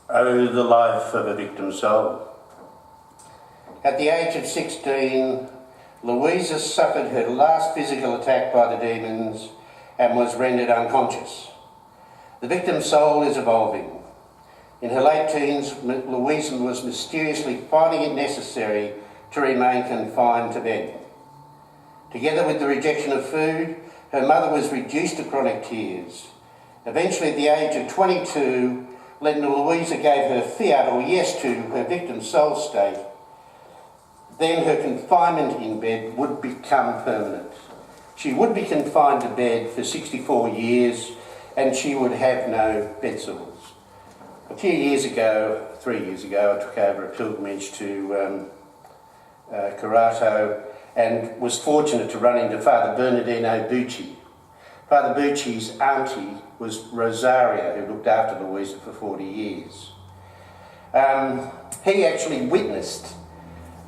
Oh, the life of a victim soul. At the age of 16, Luisa suffered her last physical attack by the demons and was rendered unconscious. The victim soul is evolving. In her late teens, Luisa was mysteriously finding it necessary to remain confined to bed. Together with the rejection of food, her mother was reduced to chronic tears. Eventually, at the age of 22, Luisa gave her fiat or yes to her victim soul state. Then her confinement in bed would become permanent. She would be confined to bed for 64 years and she would have no bed sores. A few years ago, 3 years ago, I took over a pilgrimage to Karato and was fortunate to run into Father Bernardino Piccarreta. Father Bucci's auntie was Rosaria, who looked after Luisa for 40 years. He actually witnessed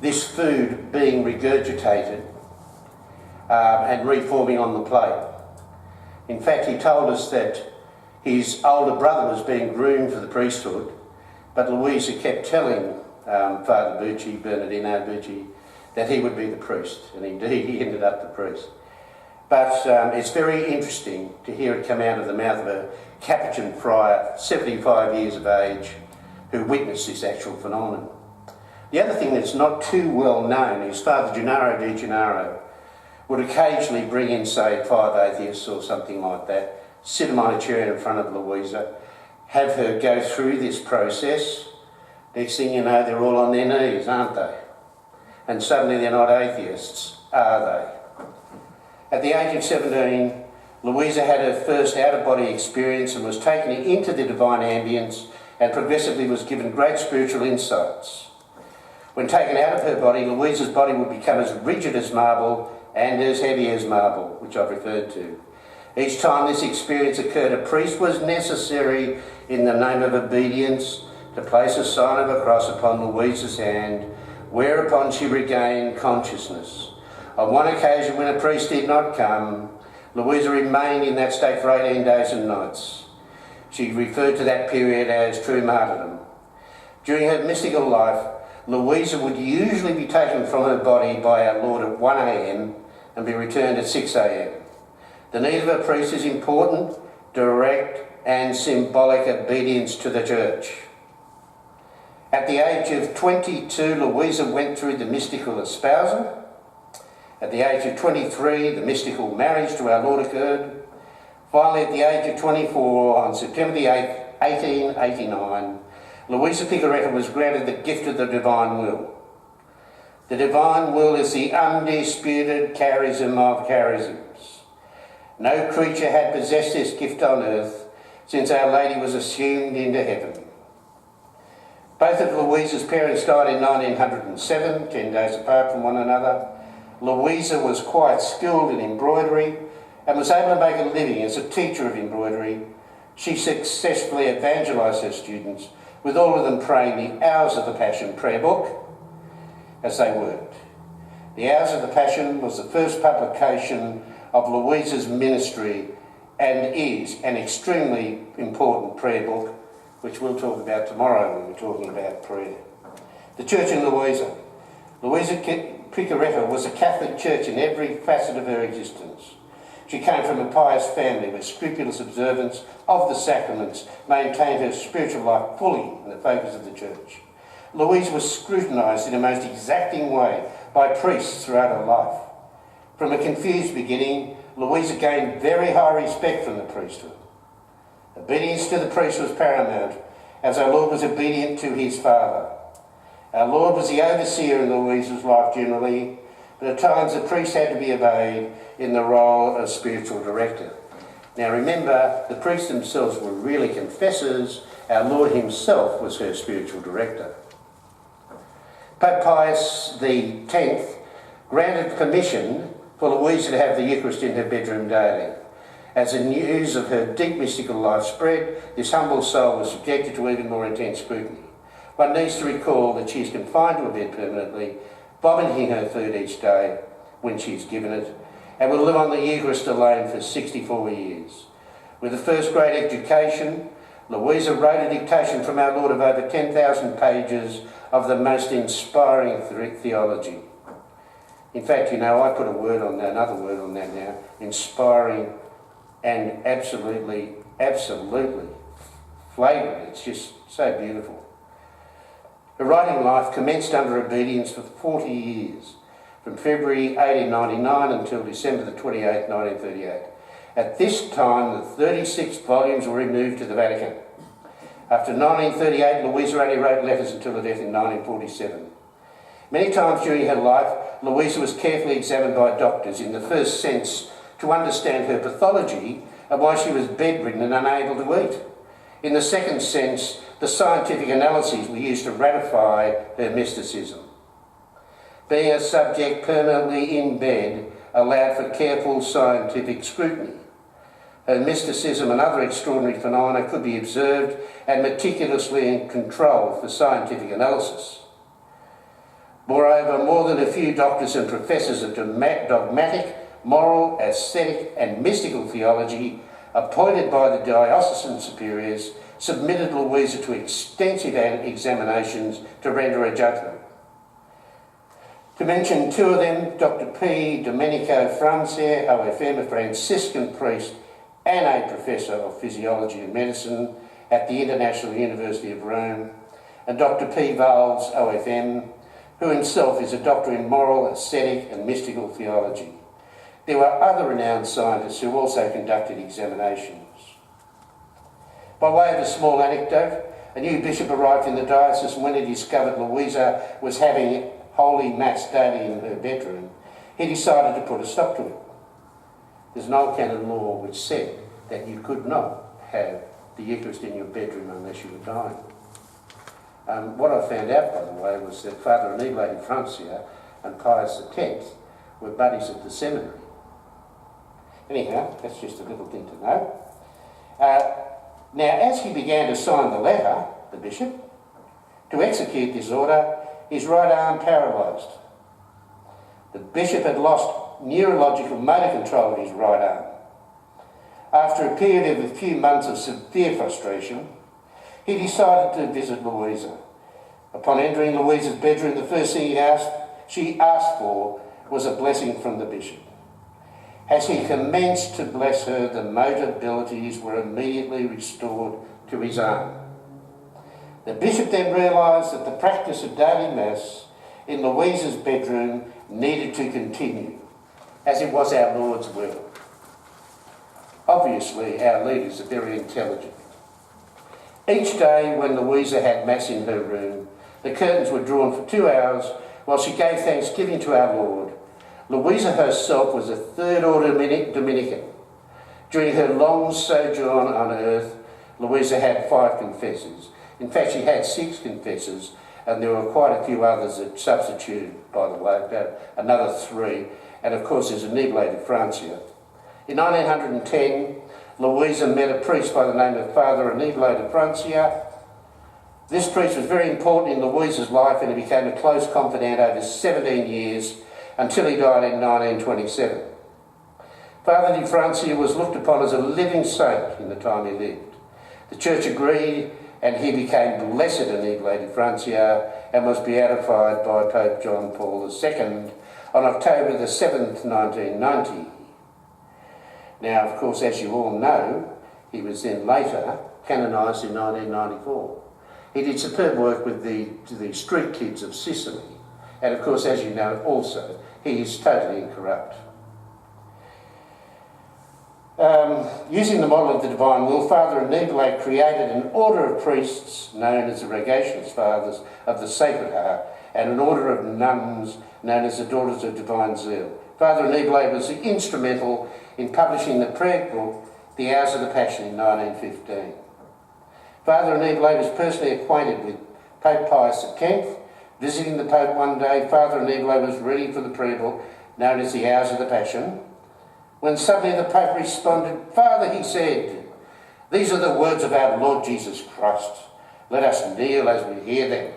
this food being regurgitated and reforming on the plate. In fact, he told us that his older brother was being groomed for the priesthood, but Luisa kept telling Father Bucci, Bernardino Piccarreta, that he would be the priest, and indeed he ended up the priest. But it's very interesting to hear it come out of the mouth of a Capuchin friar, 75 years of age, who witnessed this actual phenomenon. The other thing that's not too well known is Father Gennaro di Gennaro would occasionally bring in, say, 5 atheists or something like that, sit them on a chair in front of Luisa, have her go through this process. Next thing you know, they're all on their knees, aren't they? And suddenly they're not atheists, are they? At the age of 17, Luisa had her first out-of-body experience and was taken into the divine ambience and progressively was given great spiritual insights. When taken out of her body, Luisa's body would become as rigid as marble and as heavy as marble, which I've referred to. Each time this experience occurred, a priest was necessary in the name of obedience to place a sign of a cross upon Luisa's hand, whereupon she regained consciousness. On one occasion, when a priest did not come, Luisa remained in that state for 18 days and nights. She referred to that period as true martyrdom. During her mystical life, Luisa would usually be taken from her body by our Lord at 1 a.m. and be returned at 6 a.m. The need of a priest is important, direct and symbolic obedience to the Church. At the age of 22, Luisa went through the mystical espousal. At the age of 23, the mystical marriage to our Lord occurred. Finally, at the age of 24, on September the 8th, 1889, Luisa Piccarreta was granted the gift of the divine will. The divine will is the undisputed charism of charisms. No creature had possessed this gift on earth since Our Lady was assumed into heaven. Both of Luisa's parents died in 1907, 10 days apart from one another. Luisa was quite skilled in embroidery and was able to make a living as a teacher of embroidery. She successfully evangelised her students, with all of them praying the Hours of the Passion prayer book as they worked. The Hours of the Passion was the first publication of Luisa's ministry and is an extremely important prayer book, which we'll talk about tomorrow when we're talking about prayer. The Church in Luisa. Luisa Piccarreta was a Catholic church in every facet of her existence. She came from a pious family where scrupulous observance of the sacraments maintained her spiritual life fully in the focus of the Church. Luisa was scrutinised in a most exacting way by priests throughout her life. From a confused beginning, Luisa gained very high respect from the priesthood. Obedience to the priest was paramount, as our Lord was obedient to his Father. Our Lord was the overseer in Luisa's life generally, but at times the priest had to be obeyed in the role of spiritual director. Now remember, the priests themselves were really confessors. Our Lord himself was her spiritual director. Pope Pius X granted permission for Luisa to have the Eucharist in her bedroom daily. As the news of her deep mystical life spread, this humble soul was subjected to even more intense scrutiny. One needs to recall that she is confined to a bed permanently, vomiting her food each day when she is given it, and will live on the Eucharist alone for 64 years. With the first great education, Luisa wrote a dictation from our Lord of over 10,000 pages of the most inspiring theology. In fact, you know, I put another word on that now, inspiring and absolutely flagrant. It's just so beautiful. Her writing life commenced under obedience for 40 years, from February 1899 until December the 28th, 1938. At this time, the 36 volumes were removed to the Vatican. After 1938, Luisa only wrote letters until her death in 1947. Many times during her life, Luisa was carefully examined by doctors in the first sense to understand her pathology and why she was bedridden and unable to eat. In the second sense, the scientific analyses were used to ratify her mysticism. Being a subject permanently in bed allowed for careful scientific scrutiny. Her mysticism and other extraordinary phenomena could be observed and meticulously controlled for scientific analysis. Moreover, more than a few doctors and professors of dogmatic, moral, ascetic and mystical theology appointed by the diocesan superiors submitted Luisa to extensive examinations to render a judgment. To mention two of them, Dr. P. Domenico Francia, OFM, a Franciscan priest and a professor of physiology and medicine at the International University of Rome, and Dr. P. Valls, OFM, who himself is a doctor in moral, ascetic and mystical theology. There were other renowned scientists who also conducted examinations. By way of a small anecdote, a new bishop arrived in the diocese, and when he discovered Luisa was having Holy Mass daily in her bedroom, he decided to put a stop to it. There's an old canon law which said that you could not have the Eucharist in your bedroom unless you were dying. What I found out, by the way, was that Father Annibale Francia and Pius X were buddies at the seminary. Anyhow, that's just a little thing to know. Now, as he began to sign the letter, the bishop, to execute this order, his right arm paralysed. The bishop had lost neurological motor control of his right arm. After a period of a few months of severe frustration, he decided to visit Luisa. Upon entering Luisa's bedroom, the first thing she asked for was a blessing from the bishop. As he commenced to bless her, the motor abilities were immediately restored to his arm. The bishop then realised that the practice of daily Mass in Luisa's bedroom needed to continue, as it was our Lord's will. Obviously, our leaders are very intelligent. Each day when Luisa had Mass in her room, the curtains were drawn for 2 hours while she gave thanksgiving to our Lord. Luisa herself was a third-order Dominican. During her long sojourn on earth, Luisa had 5 confessors. In fact, she had 6 confessors, and there were quite a few others that substituted, by the way, about another 3. And of course, there's Annibale de Francia. In 1910, Luisa met a priest by the name of Father Annibale de Francia. This priest was very important in Luisa's life, and he became a close confidant over 17 years until he died in 1927. Father de Francia was looked upon as a living saint in the time he lived. The Church agreed, and he became Blessed Annibale de Francia and was beatified by Pope John Paul II on October the 7th, 1990. Now, of course, as you all know, he was then later canonised in 1994. He did superb work with the street kids of Sicily. And of course, as you know also, he is totally incorrupt. Using the model of the divine will, Father Annibale created an order of priests known as the Rogationist Fathers of the Sacred Heart and an order of nuns known as the Daughters of Divine Zeal. Father Annibale was instrumental in publishing the prayer book, The Hours of the Passion, in 1915. Father Annibale was personally acquainted with Pope Pius X. Visiting the Pope one day, Father Annibale was reading for the prayer book known as The Hours of the Passion, when suddenly the Pope responded, "Father," he said, "these are the words of our Lord Jesus Christ. Let us kneel as we hear them."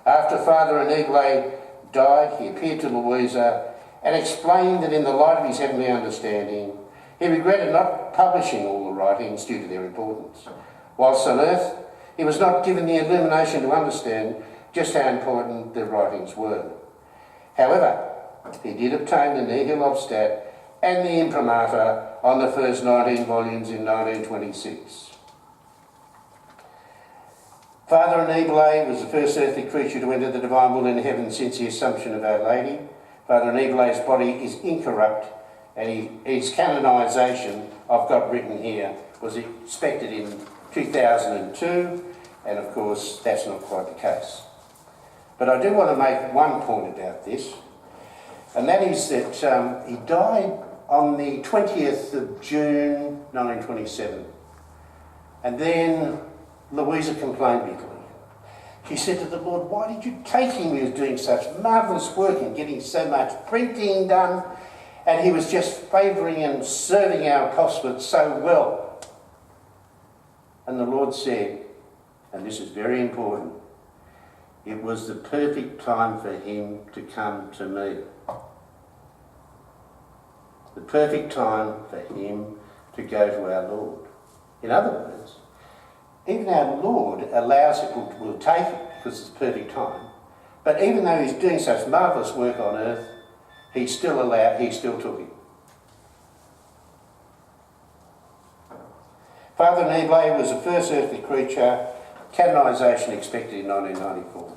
After Father Annibale died, he appeared to Luisa and explained that in the light of his heavenly understanding, He regretted not publishing all the writings due to their importance. Whilst on earth, he was not given the illumination to understand just how important the writings were. However, he did obtain the nihil obstat and the imprimatur on the first 19 volumes in 1926. Father Anibale was the first earthly creature to enter the divine will in heaven since the Assumption of Our Lady. Father Anibale's body is incorrupt, and his canonization, I've got written here, was expected in 2002, and of course that's not quite the case. But I do want to make one point about this, and that is that he died on the 20th of June 1927, and then Luisa complained bitterly. She said to the Lord, "Why did you take him? He was doing such marvellous work and getting so much printing done, and he was just favouring and serving our apostolate so well." And the Lord said, and this is very important, "It was the perfect time for him to come to me." The perfect time for him to go to our Lord. In other words, even our Lord allows it, will take it because it's perfect time. But even though he's doing such marvellous work on earth, he still took it. Father Anibale was the first earthly creature, canonization expected in 1994.